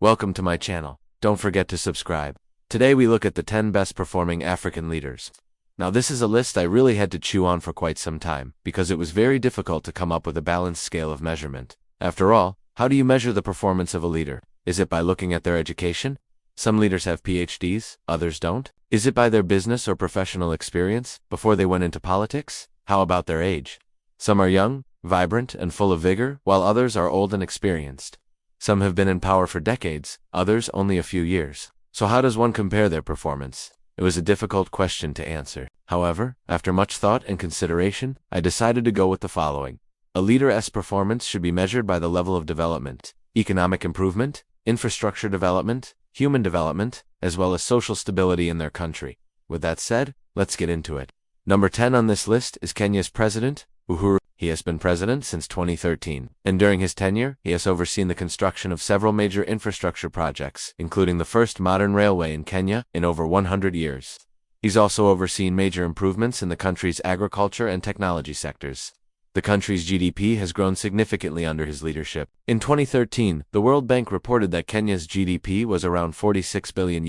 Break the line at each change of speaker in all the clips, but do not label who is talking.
Welcome to my channel. Don't forget to subscribe. Today we look at the 10 best performing African leaders. Now this is a list I really had to chew on for quite some time, because it was very difficult to come up with a balanced scale of measurement. After all, how do you measure the performance of a leader? Is it by looking at their education? Some leaders have PhDs, others don't. Is it by their business or professional experience, before they went into politics? How about their age? Some are young, vibrant, and full of vigor, while others are old and experienced. Some have been in power for decades, others only a few years. So how does one compare their performance? It was a difficult question to answer. However, after much thought and consideration, I decided to go with the following. A leader's performance should be measured by the level of development, economic improvement, infrastructure development, human development, as well as social stability in their country. With that said, let's get into it. Number 10 on this list is Kenya's President, Uhuru. He has been president since 2013, and during his tenure, he has overseen the construction of several major infrastructure projects, including the first modern railway in Kenya in over 100 years. He's also overseen major improvements in the country's agriculture and technology sectors. The country's GDP has grown significantly under his leadership. In 2013, the World Bank reported that Kenya's GDP was around $46 billion.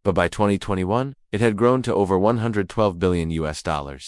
But by 2021, it had grown to over $112 billion.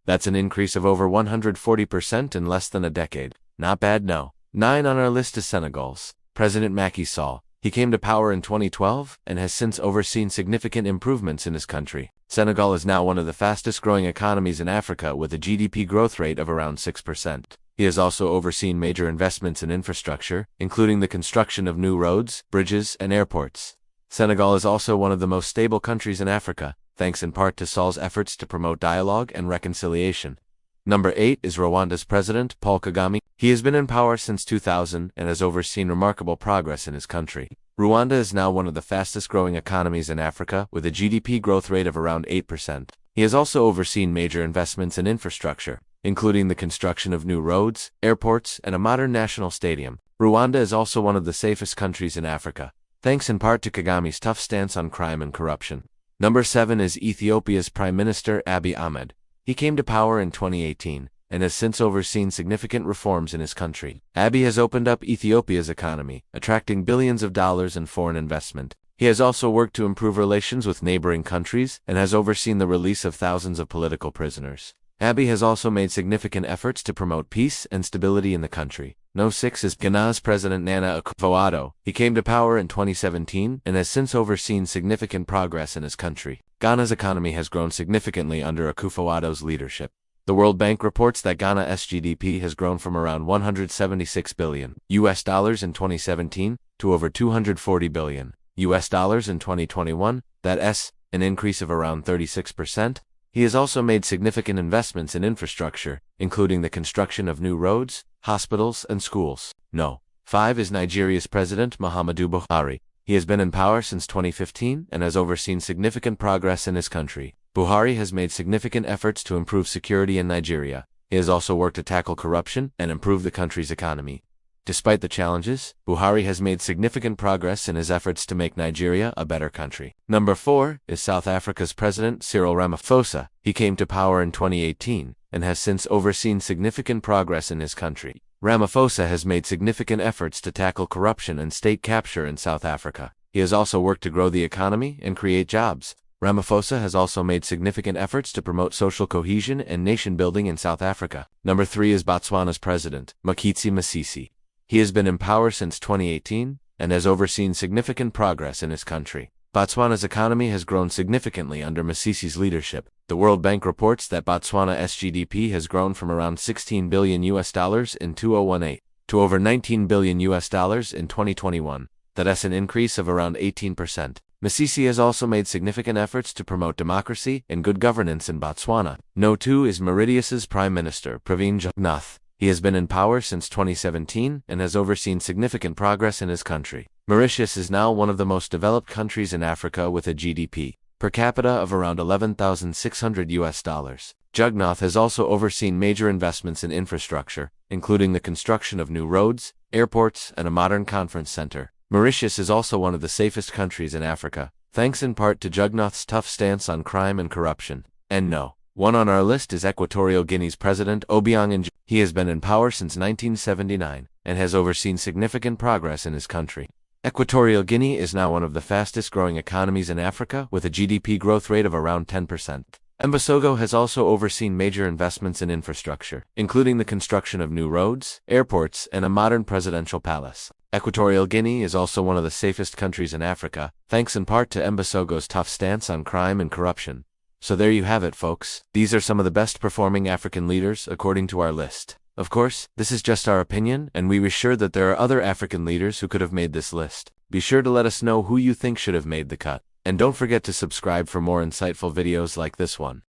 That's an increase of over 140% in less than a decade. Not bad, no. 9 on our list is Senegal's President Macky Sall. He came to power in 2012 and has since overseen significant improvements in his country. Senegal is now one of the fastest growing economies in Africa with a GDP growth rate of around 6%. He has also overseen major investments in infrastructure, including the construction of new roads, bridges, and airports. Senegal is also one of the most stable countries in Africa, thanks in part to Sall's efforts to promote dialogue and reconciliation. Number 8 is Rwanda's President, Paul Kagame. He has been in power since 2000 and has overseen remarkable progress in his country. Rwanda is now one of the fastest growing economies in Africa with a GDP growth rate of around 8%. He has also overseen major investments in infrastructure, including the construction of new roads, airports, and a modern national stadium. Rwanda is also one of the safest countries in Africa, thanks in part to Kagame's tough stance on crime and corruption. Number 7 is Ethiopia's Prime Minister Abiy Ahmed. He came to power in 2018 and has since overseen significant reforms in his country. Abiy has opened up Ethiopia's economy, attracting billions of dollars in foreign investment. He has also worked to improve relations with neighboring countries and has overseen the release of thousands of political prisoners. Abiy has also made significant efforts to promote peace and stability in the country. No. 6 is Ghana's President Nana Akufo-Addo. He came to power in 2017 and has since overseen significant progress in his country. Ghana's economy has grown significantly under Akufo-Addo's leadership. The World Bank reports that Ghana's GDP has grown from around $176 billion in 2017 to over $240 billion in 2021. That's an increase of around 36%. He has also made significant investments in infrastructure, including the construction of new roads, hospitals, and schools. No. 5 is Nigeria's President Muhammadu Buhari. He has been in power since 2015 and has overseen significant progress in his country. Buhari has made significant efforts to improve security in Nigeria. He has also worked to tackle corruption and improve the country's economy. Despite the challenges, Buhari has made significant progress in his efforts to make Nigeria a better country. Number 4 is South Africa's President Cyril Ramaphosa. He came to power in 2018 and has since overseen significant progress in his country. Ramaphosa has made significant efforts to tackle corruption and state capture in South Africa. He has also worked to grow the economy and create jobs. Ramaphosa has also made significant efforts to promote social cohesion and nation building in South Africa. Number 3 is Botswana's President, Mokgweetsi Masisi. He has been in power since 2018 and has overseen significant progress in his country. Botswana's economy has grown significantly under Masisi's leadership. The World Bank reports that Botswana's GDP has grown from around $16 billion in 2018 to over $19 billion in 2021. That's an increase of around 18%. Masisi has also made significant efforts to promote democracy and good governance in Botswana. No. 2 is Mauritius's Prime Minister Pravin Gordhan. He has been in power since 2017 and has overseen significant progress in his country. Mauritius is now one of the most developed countries in Africa with a GDP per capita of around $11,600. Gordhan has also overseen major investments in infrastructure, including the construction of new roads, airports, and a modern conference center. Mauritius is also one of the safest countries in Africa, thanks in part to Gordhan's tough stance on crime and corruption. And no. 1 on our list is Equatorial Guinea's President Obiang Nguema. He has been in power since 1979 and has overseen significant progress in his country. Equatorial Guinea is now one of the fastest growing economies in Africa, with a GDP growth rate of around 10%. Mbasogo has also overseen major investments in infrastructure, including the construction of new roads, airports, and a modern presidential palace. Equatorial Guinea is also one of the safest countries in Africa, thanks in part to Mbasogo's tough stance on crime and corruption. So there you have it, folks. These are some of the best performing African leaders according to our list. Of course, this is just our opinion, and we wish sure that there are other African leaders who could have made this list. Be sure to let us know who you think should have made the cut. And don't forget to subscribe for more insightful videos like this one.